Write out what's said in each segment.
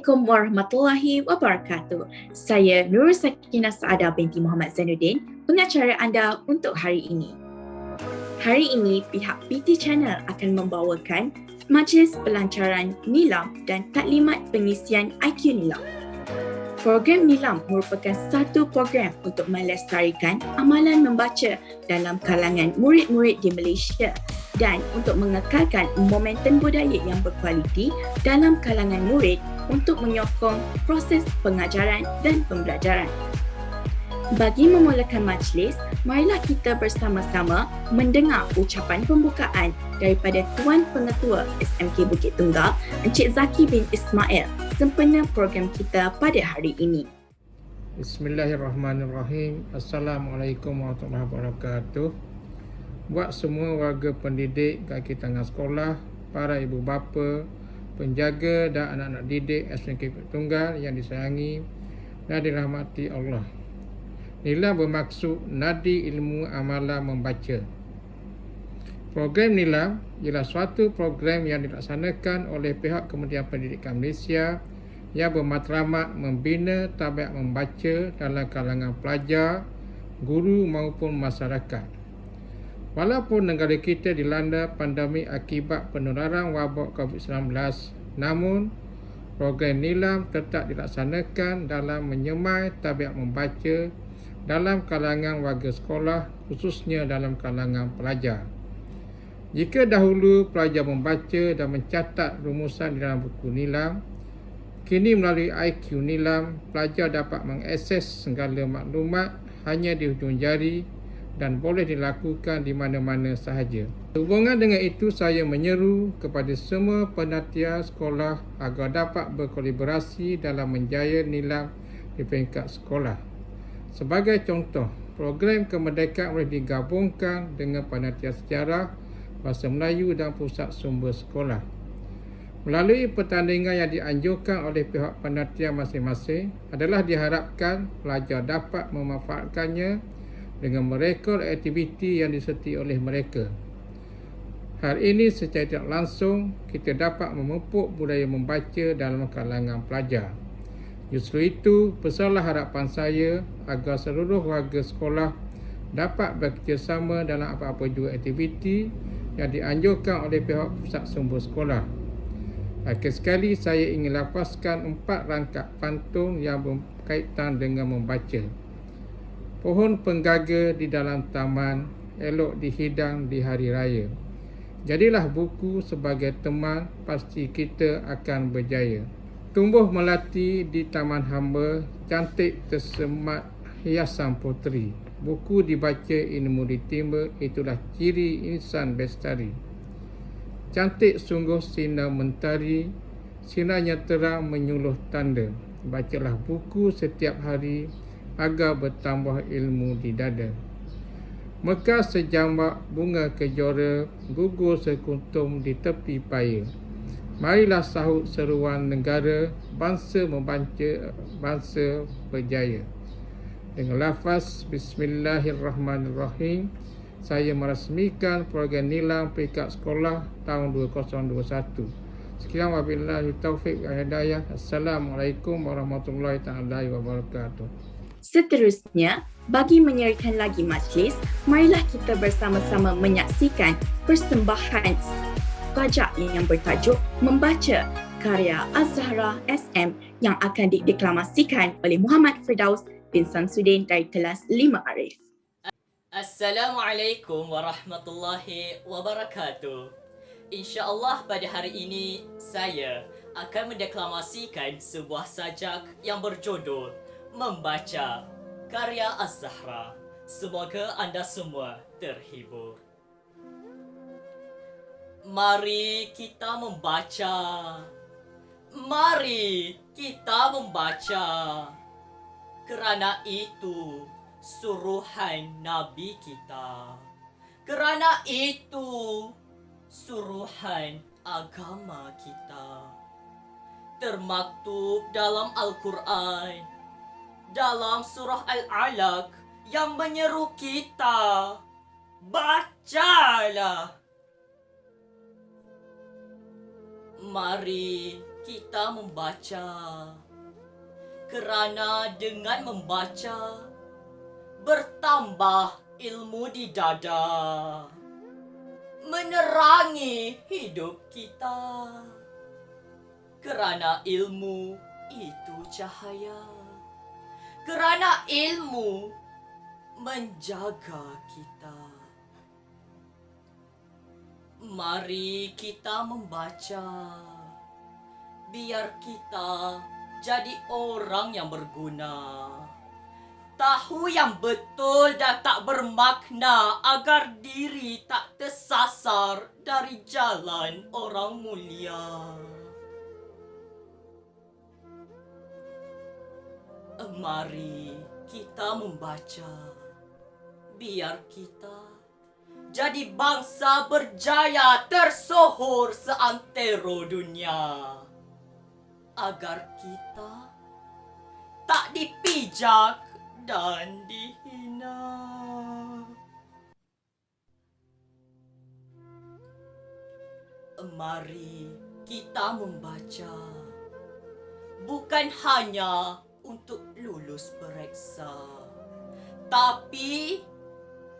Assalamualaikum warahmatullahi wabarakatuh. Saya Nurul Sakinah Saadah binti Muhammad Zainuddin, pengacara anda untuk hari ini. Hari ini, pihak PT Channel akan membawakan majlis pelancaran Nilam dan taklimat pengisian IQ Nilam. Program Nilam merupakan satu program untuk melestarikan amalan membaca dalam kalangan murid-murid di Malaysia dan untuk mengekalkan momentum budaya yang berkualiti dalam kalangan murid untuk menyokong proses pengajaran dan pembelajaran. Bagi memulakan majlis, marilah kita bersama-sama mendengar ucapan pembukaan daripada Tuan Pengetua SMK Bukit Tunggal, Encik Zaki bin Ismail, sempena program kita pada hari ini. Bismillahirrahmanirrahim. Assalamualaikum warahmatullahi wabarakatuh. Buat semua warga pendidik kaki tangan sekolah, para ibu bapa, penjaga dan anak-anak didik SMK Bukit Tunggal yang disayangi dan dirahmati Allah. Nilam bermaksud Nadi Ilmu Amalan Membaca. Program Nilam ialah suatu program yang dilaksanakan oleh pihak Kementerian Pendidikan Malaysia yang bermatlamat membina tabiat membaca dalam kalangan pelajar, guru maupun masyarakat. Walaupun negara kita dilanda pandemik akibat penularan wabak COVID-19, namun program Nilam tetap dilaksanakan dalam menyemai tabiat membaca dalam kalangan warga sekolah, khususnya dalam kalangan pelajar. Jika dahulu pelajar membaca dan mencatat rumusan di dalam buku Nilam, kini melalui IQ Nilam, pelajar dapat mengakses segala maklumat hanya di hujung jari dan boleh dilakukan di mana-mana sahaja. Sehubungan dengan itu, saya menyeru kepada semua penatia sekolah agar dapat berkolaborasi dalam menjaya Nilam di peringkat sekolah. Sebagai contoh, program kemerdekaan boleh digabungkan dengan penatia sejarah, bahasa Melayu dan pusat sumber sekolah. Melalui pertandingan yang dianjurkan oleh pihak penatia masing-masing adalah diharapkan pelajar dapat memanfaatkannya dengan merekod aktiviti yang disertai oleh mereka. Hal ini secara tidak langsung kita dapat memupuk budaya membaca dalam kalangan pelajar. Justru itu, besarlah harapan saya agar seluruh warga sekolah dapat bekerjasama dalam apa-apa juga aktiviti yang dianjurkan oleh pihak pusat sumber sekolah. Akhir sekali, saya ingin lafazkan 4 rangkap pantun yang berkaitan dengan membaca. Pohon penggaga di dalam taman, elok dihidang di hari raya. Jadilah buku sebagai teman, pasti kita akan berjaya. Tumbuh melati di taman hamba, cantik tersemat hiasan puteri. Buku dibaca, ilmu ditimba, itulah ciri insan bestari. Cantik sungguh sinar mentari, sinarnya terang menyuluh tanda. Bacalah buku setiap hari, agar bertambah ilmu di dada. Mekar sejambak bunga kejora, gugur sekuntum di tepi paya. Marilah sahut seruan negara, bangsa membaca, bangsa berjaya. Dengan lafaz Bismillahirrahmanirrahim, saya merasmikan program Nilam peringkat sekolah tahun 2021. Sekian wabillahi taufiq wal hidayah. Assalamualaikum warahmatullahi taala wabarakatuh. Seterusnya, bagi menyerikan lagi majlis, marilah kita bersama-sama menyaksikan persembahan pelajar yang bertajuk Membaca karya Az-Zahra SM yang akan dideklamasikan oleh Muhammad Firdaus bin Samsudin dari kelas 5 Arif. Assalamualaikum warahmatullahi wabarakatuh. InsyaAllah pada hari ini saya akan mendeklamasikan sebuah sajak yang berjudul Membaca karya Az-Zahra. Semoga anda semua terhibur. Mari kita membaca. Mari kita membaca. Kerana itu suruhan Nabi kita. Kerana itu suruhan agama kita. Termaktub dalam Al-Quran, dalam surah Al-Alaq yang menyeru kita, bacalah. Mari kita membaca. Kerana dengan membaca, bertambah ilmu di dada, menerangi hidup kita. Kerana ilmu itu cahaya. Kerana ilmu menjaga kita. Mari kita membaca, biar kita jadi orang yang berguna. Tahu yang betul dan tak bermakna agar diri tak tersasar dari jalan orang mulia. Mari kita membaca, biar kita jadi bangsa berjaya tersohor seantero dunia. Agar kita tak dipijak dan dihina. Mari kita membaca, bukan hanya untuk lulus periksa, tapi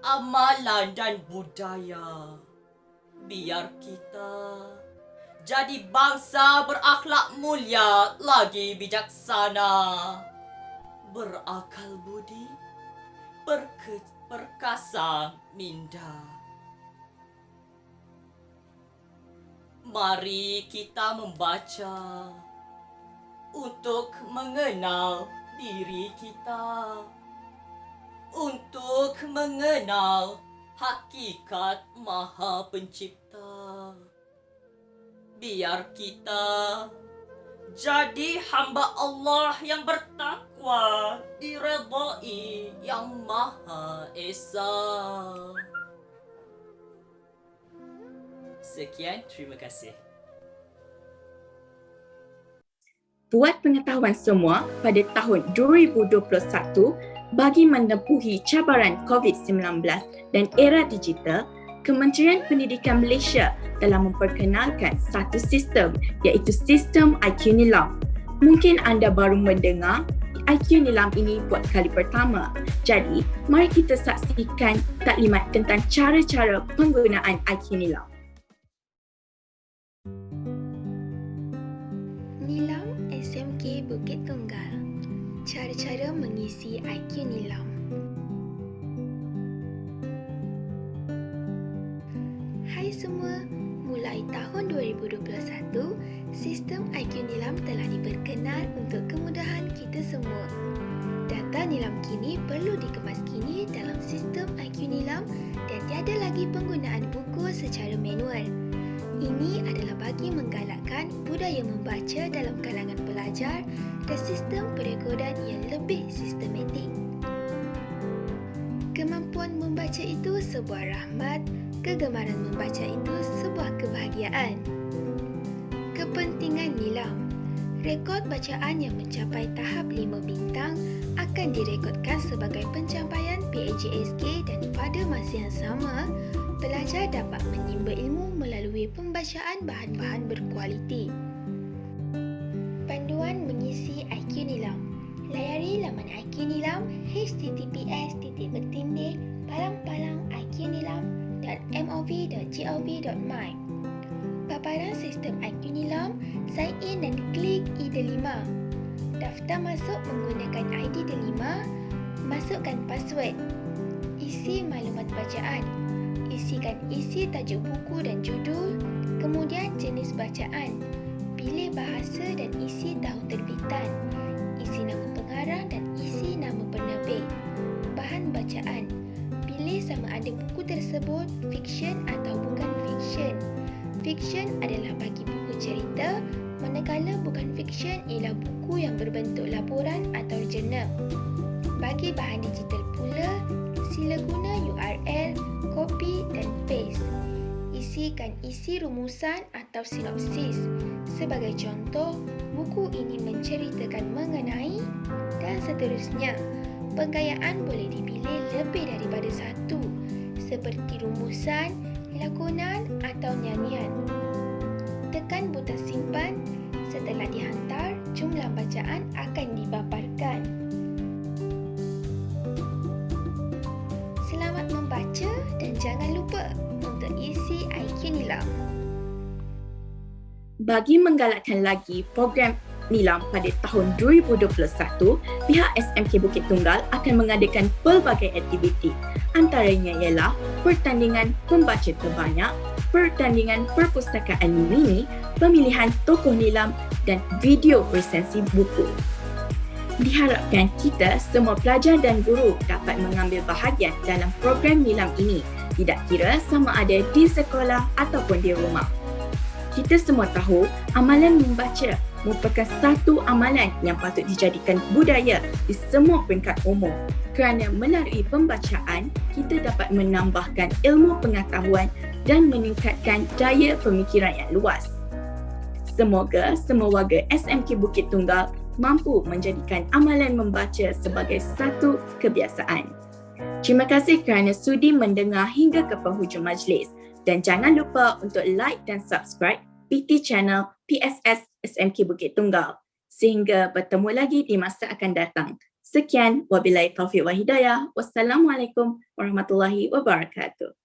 amalan dan budaya. Biar kita jadi bangsa berakhlak mulia lagi bijaksana, berakal budi, perkasa minda. Mari kita membaca untuk mengenal diri kita, untuk mengenal hakikat Maha Pencipta. Biar kita jadi hamba Allah yang bertakwa, diredai Yang Maha Esa. Sekian, terima kasih. Buat pengetahuan semua, pada tahun 2021, bagi menempuhi cabaran COVID-19 dan era digital, Kementerian Pendidikan Malaysia telah memperkenalkan satu sistem, iaitu sistem IQ Nilam. Mungkin anda baru mendengar IQ Nilam ini buat kali pertama. Jadi, mari kita saksikan taklimat tentang cara-cara penggunaan IQ Nilam. Nilam SMK Bukit Tunggal. Cara-cara mengisi IQ Nilam. Hai semua, mulai tahun 2021, sistem IQ Nilam telah diperkenal untuk kemudahan kita semua. Data Nilam kini perlu dikemaskini dalam sistem IQ Nilam dan tiada lagi penggunaan buku secara manual. Ini adalah bagi menggalakkan budaya membaca dalam kalangan pelajar dan sistem perekodan yang lebih sistematik. Kemampuan membaca itu sebuah rahmat, kegemaran membaca itu sebuah kebahagiaan. Kepentingan Nilam. Rekod bacaan yang mencapai tahap 5 bintang akan direkodkan sebagai pencapaian PAJSK dan pada masa yang sama, pelajar dapat menimba ilmu melalui pembacaan bahan-bahan berkualiti. Panduan mengisi IQ Nilam. Layari laman IQ Nilam https://palang-palang-iqnilam.mov.gov.my. Paparan sistem IQ Nilam, sign in dan klik I-Delima. Daftar masuk menggunakan ID Delima, masukkan password. Isi maklumat bacaan. Isikan isi tajuk buku dan judul, kemudian jenis bacaan. Pilih bahasa dan isi tahun terbitan. Isi nama pengarang dan isi nama penerbit. Bahan bacaan. Pilih sama ada buku tersebut fiksyen atau bukan fiksyen. Fiksyen adalah bagi buku cerita, manakala bukan fiksyen ialah buku yang berbentuk laporan atau jurnal. Bagi bahan digital pula, sila guna URL, copy dan paste. Isikan isi rumusan atau sinopsis. Sebagai contoh, buku ini menceritakan mengenai dan seterusnya. Penggayaan boleh dipilih lebih daripada satu, seperti rumusan, lakonan atau nyanyian. Tekan butang simpan. Setelah dihantar, jumlah bacaan akan dipaparkan. Selamat membaca dan jangan lupa untuk isi IQ Nilam. Bagi menggalakkan lagi program Nilam pada tahun 2021, pihak SMK Bukit Tunggal akan mengadakan pelbagai aktiviti. Antaranya ialah pertandingan pembaca terbanyak, pertandingan perpustakaan mini, pemilihan tokoh Nilam dan video resensi buku. Diharapkan kita semua pelajar dan guru dapat mengambil bahagian dalam program Nilam ini, tidak kira sama ada di sekolah ataupun di rumah. Kita semua tahu amalan membaca merupakan satu amalan yang patut dijadikan budaya di semua peringkat umur, kerana melalui pembacaan kita dapat menambahkan ilmu pengetahuan dan meningkatkan daya pemikiran yang luas. Semoga semua warga SMK Bukit Tunggal mampu menjadikan amalan membaca sebagai satu kebiasaan. Terima kasih kerana sudi mendengar hingga ke penghujung majlis. Dan jangan lupa untuk like dan subscribe PT Channel PSS SMK Bukit Tunggal. Sehingga bertemu lagi di masa akan datang. Sekian, wabillahi taufiq wa hidayah. Wassalamualaikum warahmatullahi wabarakatuh.